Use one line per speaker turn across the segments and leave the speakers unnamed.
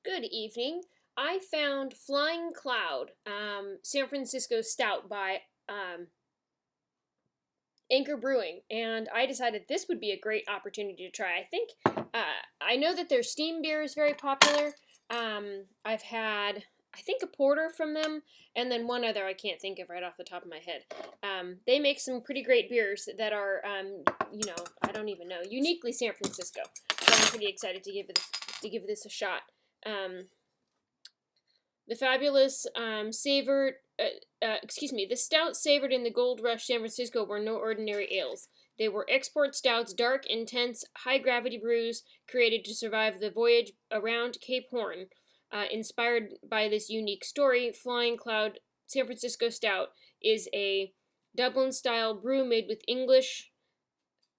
Good evening. I found Flying Cloud, San Francisco Stout by Anchor Brewing, and I decided this would be a great opportunity to try. I know that their steam beer is very popular. I've had, I think, a porter from them, and then one other I can't think of right off the top of my head. They make some pretty great beers that are, I don't even know, uniquely San Francisco. So I'm pretty excited to give this a shot. Um, The fabulous the stouts savored in the gold rush San Francisco were no ordinary ales. They were export stouts, dark, intense, high gravity brews created to survive the voyage around Cape Horn. Inspired by this unique story, Flying Cloud San Francisco Stout is a Dublin style brew made with English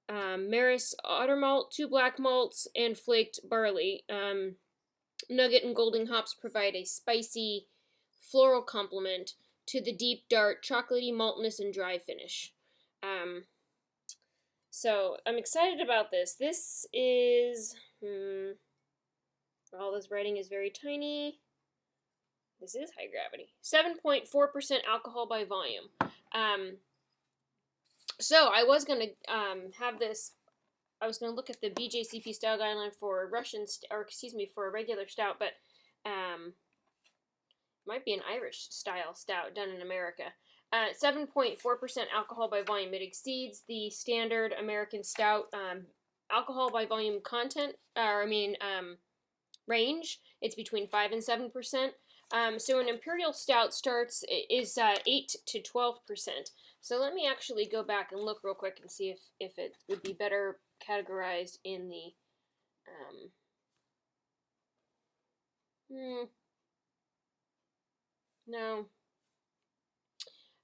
Maris otter malt, two black malts, and flaked barley. Nugget and golden hops provide a spicy, floral complement to the deep, dark, chocolatey maltiness and dry finish. Um, so I'm excited about this. This is, all this writing is very tiny. This is high gravity. 7.4% alcohol by volume. So I was gonna have this. I was going to look at the BJCP style guideline for for a regular stout, but might be an Irish style stout done in America. 7.4% alcohol by volume. It exceeds the standard American stout alcohol by volume range. It's between 5 and 7%. So an imperial stout is 8 to 12%. So let me actually go back and look real quick and see if it would be better categorized in the no.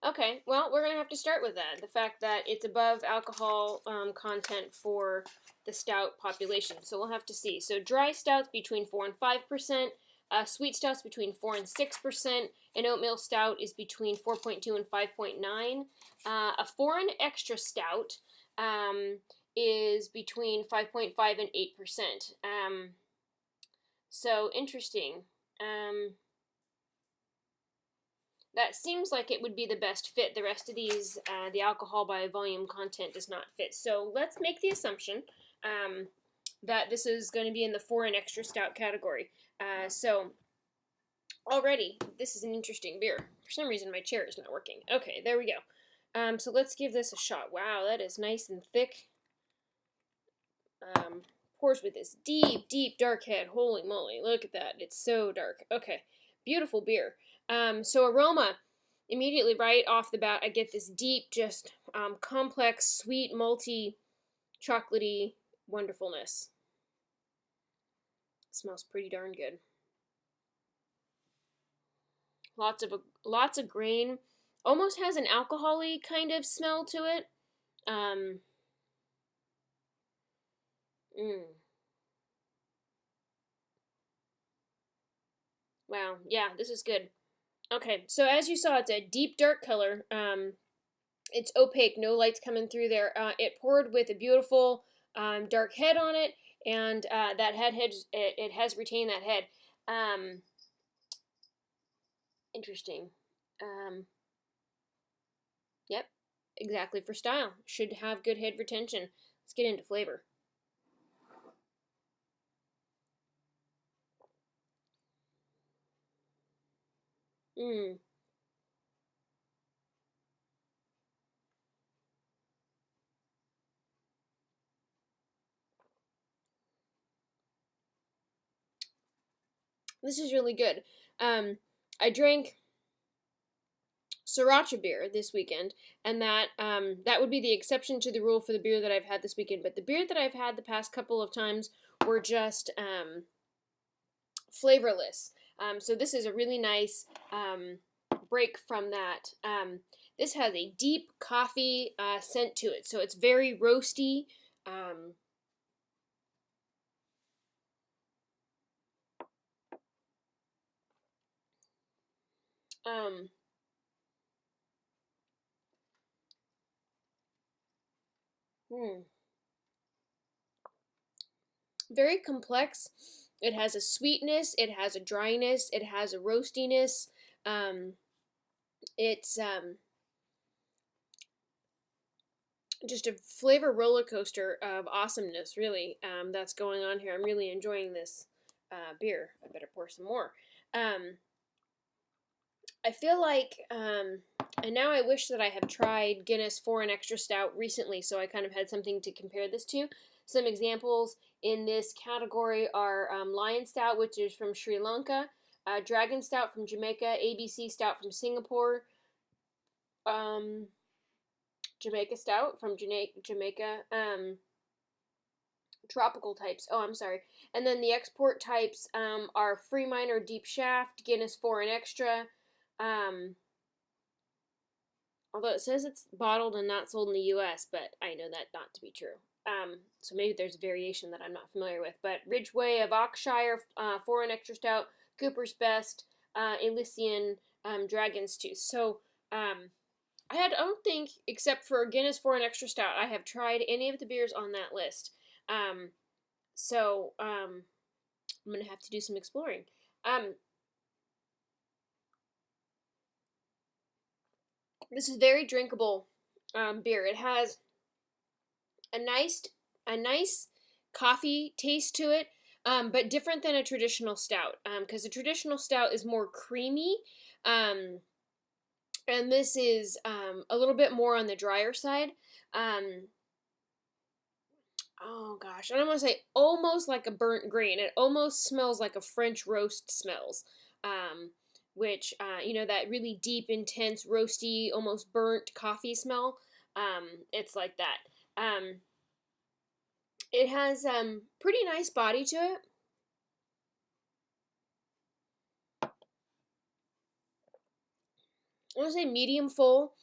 Okay, well, we're going to have to start with that. The fact that it's above alcohol content for the stout population. So we'll have to see. So dry stouts between 4 and 5%, sweet stouts between 4 and 6%, and oatmeal stout is between 4.2 and 5.9. A foreign extra stout is between 5.5 and 8%. So interesting. That seems like it would be the best fit. The rest of these, the alcohol by volume content does not fit. So let's make the assumption that this is going to be in the foreign extra stout category. So already, this is an interesting beer. For some reason, my chair is not working. Okay, there we go. So let's give this a shot. Wow, that is nice and thick. Pours with this deep, deep dark head. Holy moly, look at that. It's so dark. Okay, beautiful beer. So aroma, immediately right off the bat, I get this deep, just complex, sweet, malty, chocolatey wonderfulness. Smells pretty darn good. Lots of grain. Almost has an alcohol-y kind of smell to it. Wow, yeah, this is good. Okay, so as you saw, it's a deep dark color. It's opaque, no lights coming through there. It poured with a beautiful dark head on it, and that it has retained that head. Interesting. Yep, exactly for style. Should have good head retention. Let's get into flavor. This is really good. I drank sriracha beer this weekend, and that would be the exception to the rule for the beer that I've had this weekend. But the beer that I've had the past couple of times were just flavorless. So this is a really nice break from that. This has a deep coffee scent to it, so it's very roasty. Very complex. It has a sweetness, it has a dryness, it has a roastiness. It's just a flavor roller coaster of awesomeness, really, that's going on here. I'm really enjoying this beer. I better pour some more. I feel like, and now I wish that I have tried Guinness Foreign Extra Stout recently, so I kind of had something to compare this to. Some examples in this category are Lion Stout, which is from Sri Lanka, Dragon Stout from Jamaica, ABC Stout from Singapore, um, Jamaica Stout from Jamaica, tropical types. Oh, I'm sorry. And then the export types are Free Miner Deep Shaft, Guinness Foreign Extra. Although it says it's bottled and not sold in the U.S., but I know that not to be true. So maybe there's a variation that I'm not familiar with. But Ridgeway of Oxshire, Foreign Extra Stout, Cooper's Best, Elysian, Dragon's Tooth. So I don't think, except for Guinness Foreign Extra Stout, I have tried any of the beers on that list. So I'm going to have to do some exploring. This is very drinkable beer. It has a nice coffee taste to it, but different than a traditional stout. Because a traditional stout is more creamy, and this is a little bit more on the drier side. Oh gosh, I don't want to say almost like a burnt grain. It almost smells like a French roast smells. Which, that really deep, intense, roasty, almost burnt coffee smell. It's like that. It has pretty nice body to it. I want to say medium full.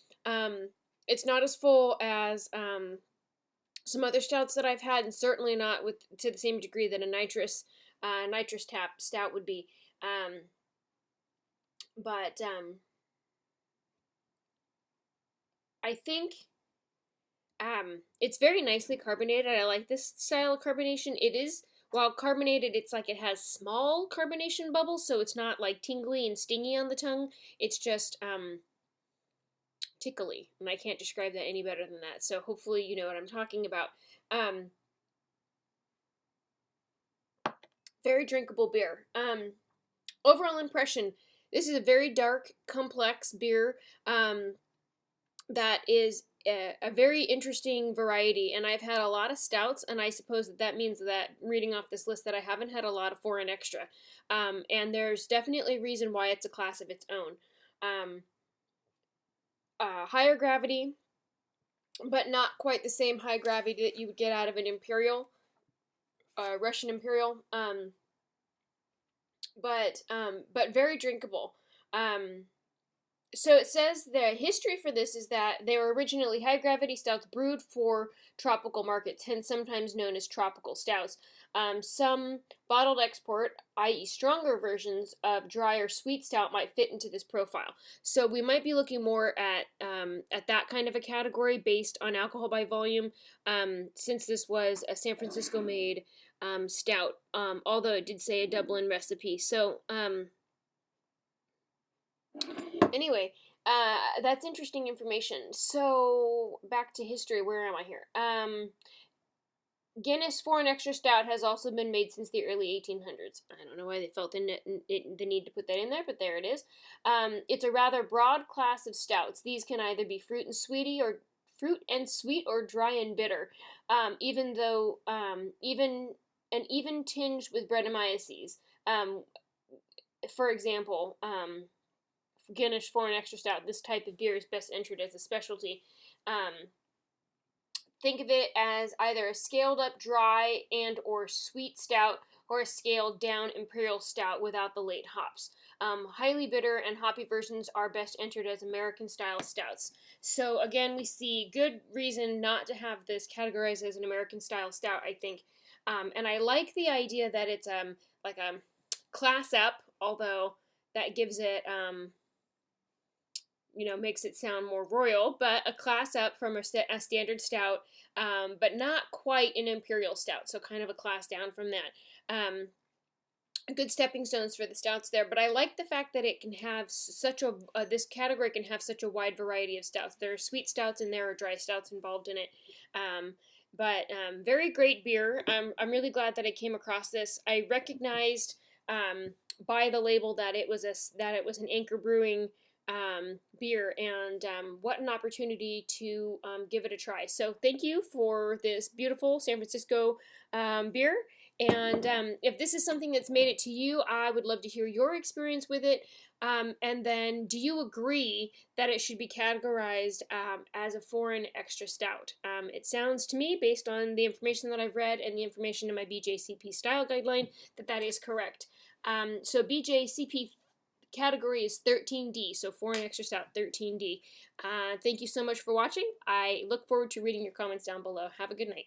It's not as full as some other stouts that I've had, and certainly not to the same degree that a nitrous tap stout would be. But I think it's very nicely carbonated. I like this style of carbonation. It is, while carbonated, it's like it has small carbonation bubbles, so it's not like tingly and stingy on the tongue. It's just tickly, and I can't describe that any better than that. So hopefully you know what I'm talking about. Very drinkable beer. Overall impression, this is a very dark, complex beer that is a very interesting variety, and I've had a lot of stouts, and I suppose that means that, reading off this list, that I haven't had a lot of Foreign Extra, and there's definitely a reason why it's a class of its own. Higher gravity, but not quite the same high gravity that you would get out of an Imperial, Russian Imperial, but very drinkable. So it says the history for this is that they were originally high-gravity stouts brewed for tropical markets, hence sometimes known as tropical stouts. Some bottled export, i.e. stronger versions of dry or sweet stout, might fit into this profile. So we might be looking more at that kind of a category based on alcohol by volume, since this was a San Francisco-made stout, although it did say a Dublin recipe. So anyway, that's interesting information. So back to history. Where am I here? Guinness Foreign Extra Stout has also been made since the early 1800s. I don't know why they felt the need to put that in there, but there it is. It's a rather broad class of stouts. These can either be fruit and sweet or dry and bitter, even tinged with Brettanomyces. For example, Guinness Foreign Extra Stout, this type of beer is best entered as a specialty. Think of it as either a scaled up dry and or sweet stout, or a scaled down imperial stout without the late hops. Highly bitter and hoppy versions are best entered as American style stouts. So again, we see good reason not to have this categorized as an American style stout, I think. And I like the idea that it's like a class up, although that gives it makes it sound more royal, but a class up from a standard stout, but not quite an imperial stout, so kind of a class down from that. good stepping stones for the stouts there. But I like the fact that it can have such a this category can have such a wide variety of stouts. There are sweet stouts and there are dry stouts involved in it. Very great beer. I'm really glad that I came across this. I recognized by the label that it was an Anchor Brewing beer, and what an opportunity to give it a try. So thank you for this beautiful San Francisco beer. And if this is something that's made it to you, I would love to hear your experience with it. And then, do you agree that it should be categorized as a foreign extra stout? It sounds to me, based on the information that I've read and the information in my BJCP style guideline, that that is correct. So BJCP category is 13D, so foreign extra stout 13D. Thank you so much for watching. I look forward to reading your comments down below. Have a good night.